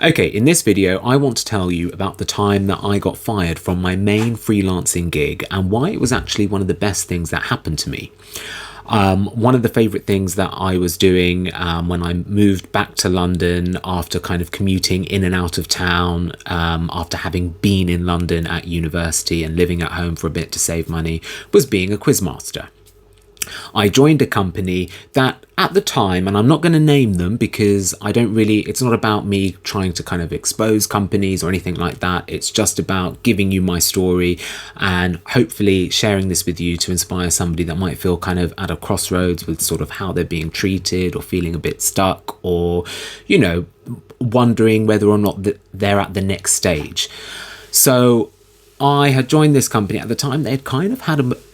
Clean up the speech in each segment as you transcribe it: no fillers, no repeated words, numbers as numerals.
Okay, in this video, I want to tell you about the time that I got fired from my main freelancing gig and why it was actually one of the best things that happened to me. One of the favourite things that I was doing when I moved back to London after kind of commuting in and out of town, after having been in London at university and living at home for a bit to save money, was being a quizmaster. I joined a company that at the time, and I'm not going to name them because it's not about me trying to kind of expose companies or anything like that. It's just about giving you my story and hopefully sharing this with you to inspire somebody that might feel kind of at a crossroads with sort of how they're being treated or feeling a bit stuck or, wondering whether or not they're at the next stage. So I had joined this company at the time. They had kind of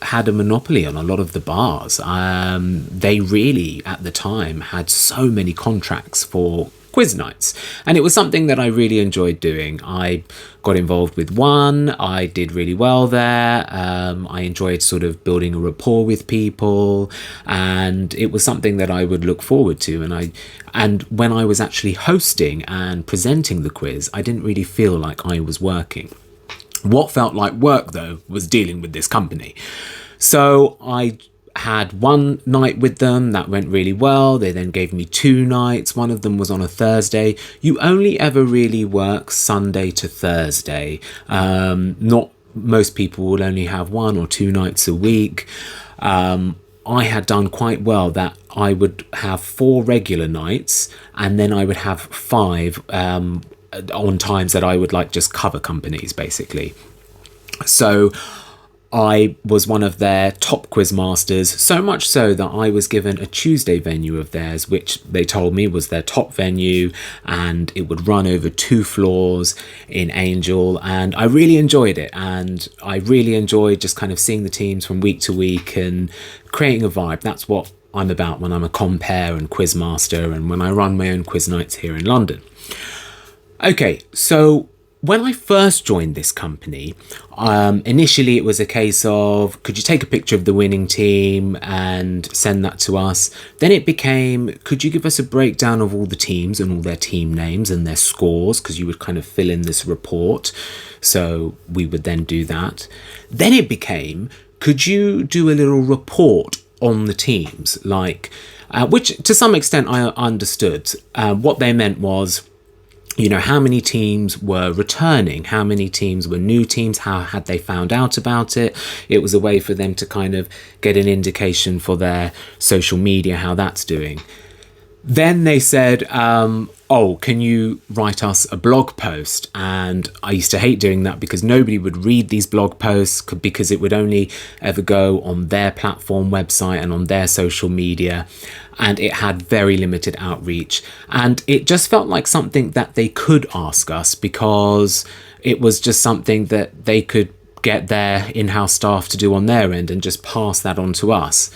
had a monopoly on a lot of the bars. They really, at the time, had so many contracts for quiz nights. And it was something that I really enjoyed doing. I got involved with one. I did really well there. I enjoyed sort of building a rapport with people. And it was something that I would look forward to. And when I was actually hosting and presenting the quiz, I didn't really feel like I was working. What felt like work, though, was dealing with this company. So I had one night with them that went really well. They then gave me 2 nights. One of them was on a Thursday. You only ever really work Sunday to Thursday. Not most people will only have 1 or 2 nights a week. I had done quite well that I would have 4 regular nights and then I would have 5 on times that I would just cover companies basically. So I was one of their top quiz masters, so much so that I was given a Tuesday venue of theirs, which they told me was their top venue, and it would run over 2 floors in Angel, and I really enjoyed it. And I really enjoyed just kind of seeing the teams from week to week and creating a vibe. That's what I'm about when I'm a compere and quiz master and when I run my own quiz nights here in London. Okay, so when I first joined this company, initially it was a case of, could you take a picture of the winning team and send that to us? Then it became, could you give us a breakdown of all the teams and all their team names and their scores? Because you would kind of fill in this report. So we would then do that. Then it became, could you do a little report on the teams? Which to some extent I understood. What they meant was, how many teams were returning, how many teams were new teams, how had they found out about it. It was a way for them to kind of get an indication for their social media, how that's doing. Then they said, can you write us a blog post? And I used to hate doing that because nobody would read these blog posts because it would only ever go on their platform website and on their social media. And it had very limited outreach. And it just felt like something that they could ask us because it was just something that they could get their in-house staff to do on their end and just pass that on to us.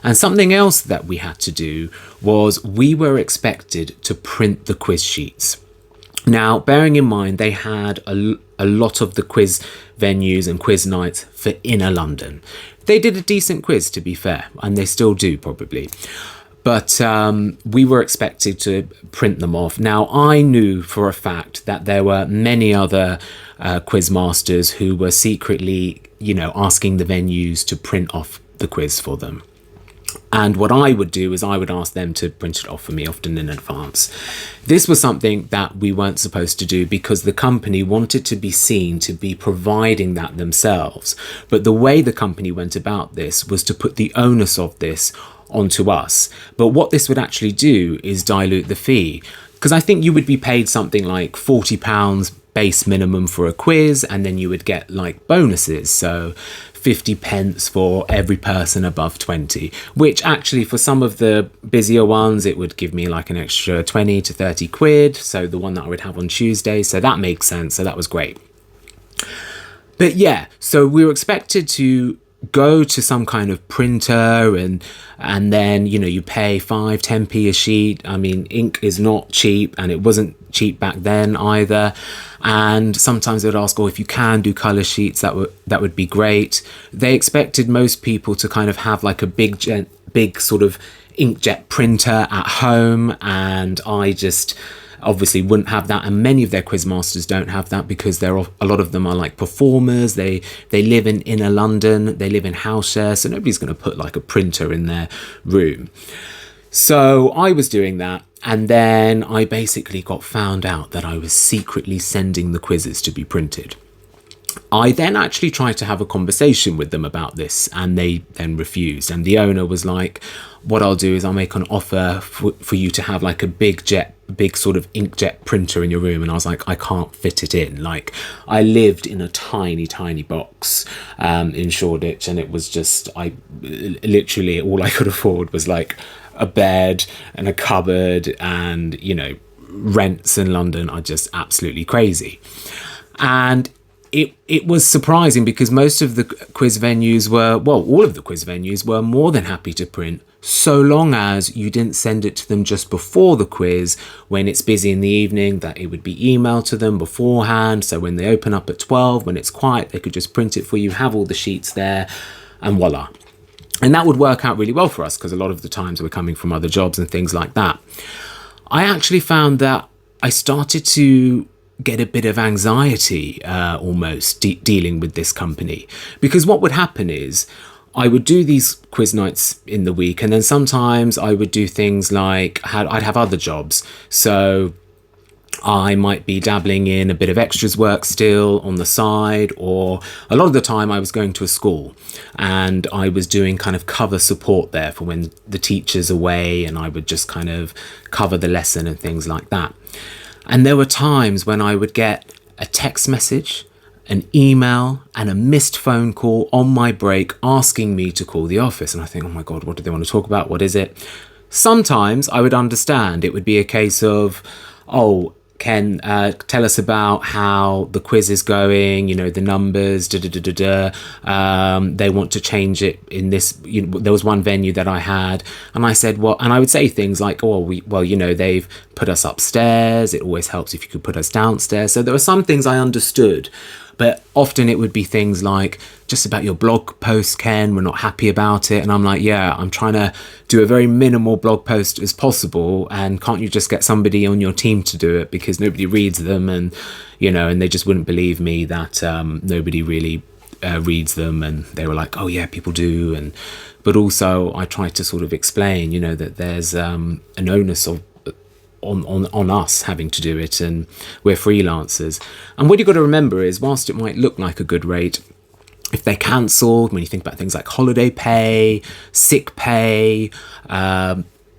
And something else that we had to do was we were expected to print the quiz sheets. Now, bearing in mind, they had a lot of the quiz venues and quiz nights for inner London. They did a decent quiz, to be fair, and they still do probably. But we were expected to print them off. Now, I knew for a fact that there were many other quiz masters who were secretly, asking the venues to print off the quiz for them. And what I would do is I would ask them to print it off for me, often in advance. This was something that we weren't supposed to do because the company wanted to be seen to be providing that themselves. But the way the company went about this was to put the onus of this onto us. But what this would actually do is dilute the fee, because I think you would be paid something like £40 base minimum for a quiz, and then you would get bonuses, so 50 pence for every person above 20, which actually for some of the busier ones it would give me an extra 20 to 30 quid, so the one that I would have on Tuesday, so that makes sense, so that was great. But yeah, so we were expected to go to some kind of printer and then you pay 5-10p a sheet. I mean, ink is not cheap, and it wasn't cheap back then either. And sometimes they'd ask, if you can do color sheets, that would be great. They expected most people to kind of have a big sort of inkjet printer at home, and I just obviously wouldn't have that, and many of their quiz masters don't have that because a lot of them are like performers. They live in inner London, they live in house share, so nobody's going to put like a printer in their room. So I was doing that, and then I basically got found out that I was secretly sending the quizzes to be printed. I then actually tried to have a conversation with them about this, and they then refused. And the owner was like, what I'll do is I'll make an offer for you to have like a big sort of inkjet printer in your room. And I was like, I can't fit it in. Like, I lived in a tiny box in Shoreditch, and it was just, literally all I could afford was like a bed and a cupboard, and, you know, rents in London are just absolutely crazy. And it was surprising because most of the quiz venues all of the quiz venues were more than happy to print, so long as you didn't send it to them just before the quiz when it's busy in the evening, that it would be emailed to them beforehand. So when they open up at 12, when it's quiet, they could just print it for you, have all the sheets there, and voila. And that would work out really well for us because a lot of the times we're coming from other jobs and things like that. I actually found that I started to get a bit of anxiety almost dealing with this company, because what would happen is I would do these quiz nights in the week, and then sometimes I would do things like I'd have other jobs. So I might be dabbling in a bit of extras work still on the side, or a lot of the time I was going to a school and I was doing kind of cover support there for when the teacher's away, and I would just kind of cover the lesson and things like that. And there were times when I would get a text message, an email, and a missed phone call on my break asking me to call the office. And I think, oh my God, what do they want to talk about? What is it? Sometimes I would understand. It would be a case of, oh, Ken, tell us about how the quiz is going, you know, the numbers, they want to change it in this, you know, there was one venue that I had, and I said, well, and I would say things like, oh, you know, they've put us upstairs. It always helps if you could put us downstairs. So there were some things I understood, but often it would be things like, just about your blog post, Ken, we're not happy about it. And I'm like, yeah, I'm trying to do a very minimal blog post as possible, and can't you just get somebody on your team to do it, because nobody reads them, and, you know, and they just wouldn't believe me that nobody really reads them. And they were like, oh yeah, people do. But also I tried to sort of explain, you know, that there's an onus on us having to do it, and we're freelancers. And what you've got to remember is, whilst it might look like a good rate, if they're cancelled, when you think about things like holiday pay, sick pay,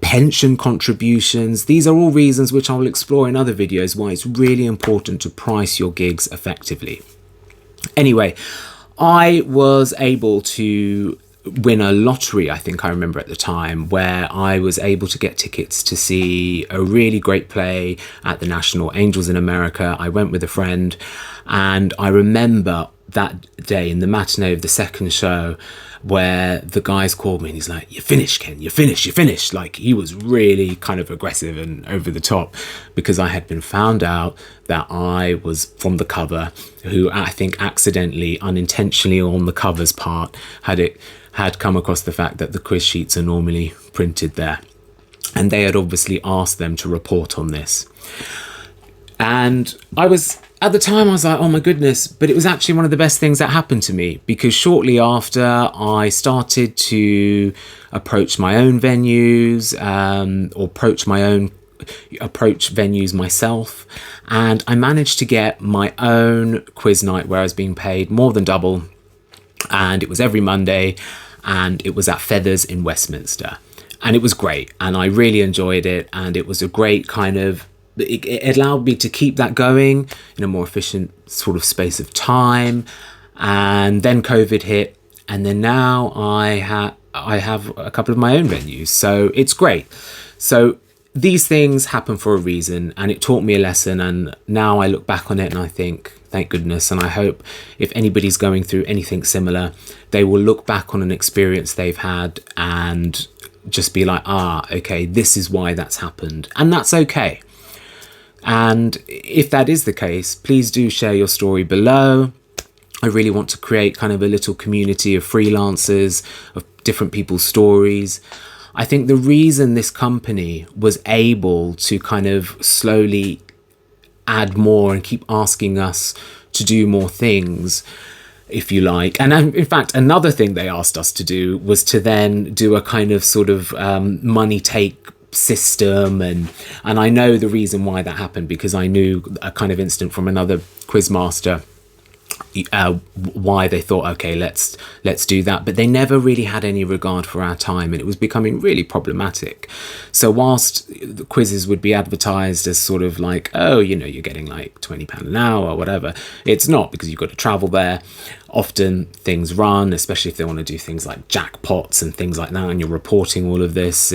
pension contributions, these are all reasons which I will explore in other videos why it's really important to price your gigs effectively. Anyway, I was able to win a lottery, I think I remember at the time, where I was able to get tickets to see a really great play at the National Angels in America. I went with a friend, and I remember that day in the matinee of the second show where the guys called me and he's like, you're finished, Ken, you're finished. Like, he was really kind of aggressive and over the top, because I had been found out that I was from the cover, who I think accidentally, unintentionally on the cover's part, had come across the fact that the quiz sheets are normally printed there. And they had obviously asked them to report on this. And at the time, I was like, oh my goodness, but it was actually one of the best things that happened to me, because shortly after I started to approach my own venues, or approach venues myself, and I managed to get my own quiz night where I was being paid more than double, and it was every Monday, and it was at Feathers in Westminster, and it was great, and I really enjoyed it, and it was a great kind of, it allowed me to keep that going in a more efficient sort of space of time. And then COVID hit, and then now I have a couple of my own venues, so it's great. So these things happen for a reason, and it taught me a lesson, and now I look back on it and I think, thank goodness. And I hope if anybody's going through anything similar, they will look back on an experience they've had and just be like, okay, this is why that's happened, and that's okay. And if that is the case, please do share your story below. I really want to create kind of a little community of freelancers, of different people's stories. I think the reason this company was able to kind of slowly add more and keep asking us to do more things, if you like. And in fact, another thing they asked us to do was to then do a kind of sort of money take system. And I know the reason why that happened, because I knew a kind of incident from another quizmaster why they thought, okay, let's do that. But they never really had any regard for our time, and it was becoming really problematic. So whilst the quizzes would be advertised as sort of like, oh, you know, you're getting like £20 an hour or whatever, it's not, because you've got to travel there. Often things run, especially if they want to do things like jackpots and things like that, and you're reporting all of this.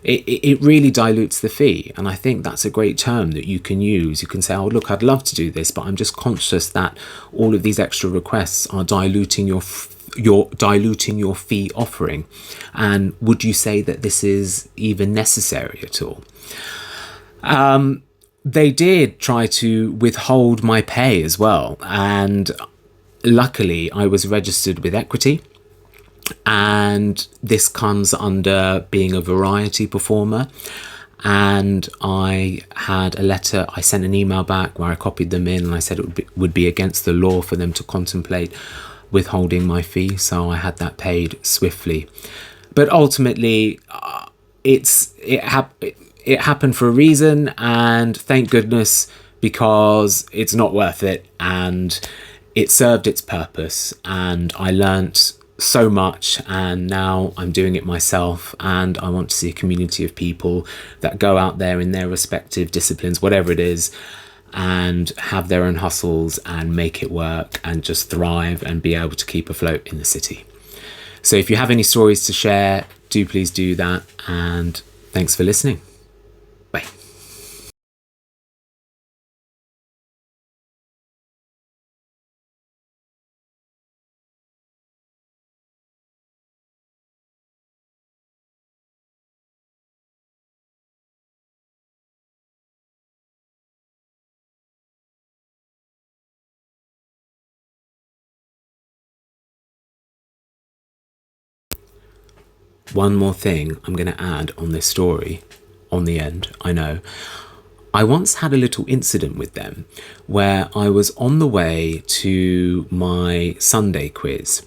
It really dilutes the fee. And I think that's a great term that you can use. You can say, oh, look, I'd love to do this, but I'm just conscious that all of these extra requests are diluting your fee offering. And would you say that this is even necessary at all? They did try to withhold my pay as well. And luckily, I was registered with Equity. And this comes under being a variety performer. And I had a letter, I sent an email back where I copied them in, and I said it would be against the law for them to contemplate withholding my fee. So I had that paid swiftly. But ultimately, it happened for a reason, and thank goodness, because it's not worth it, and it served its purpose, and I learnt so much, and now I'm doing it myself, and I want to see a community of people that go out there in their respective disciplines, whatever it is, and have their own hustles and make it work and just thrive and be able to keep afloat in the city. So if you have any stories to share, do please do that, and thanks for listening. Bye. One more thing I'm going to add on this story on the end, I know. I once had a little incident with them where I was on the way to my Sunday quiz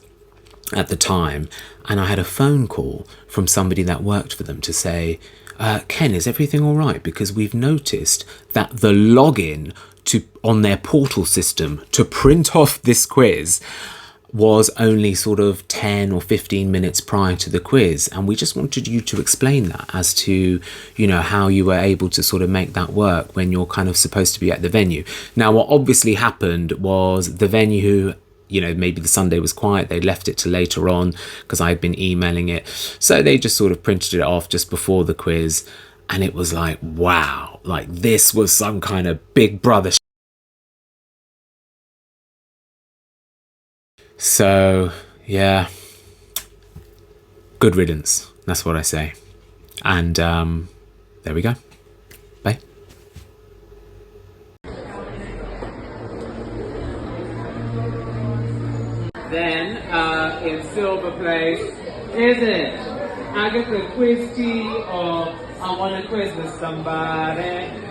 at the time, and I had a phone call from somebody that worked for them to say, Ken, is everything all right? Because we've noticed that the login on their portal system to print off this quiz was only sort of 10 or 15 minutes prior to the quiz, and we just wanted you to explain that as to, you know, how you were able to sort of make that work when you're kind of supposed to be at the venue. Now, what obviously happened was the venue, you know, maybe the Sunday was quiet, they left it to later on because I had been emailing it, so they just sort of printed it off just before the quiz, and it was like, wow, like this was some kind of Big Brother. So, yeah, good riddance. That's what I say. And there we go. Bye. Then, in silver place, is it Agatha Christie or I Want to Quiz with Somebody?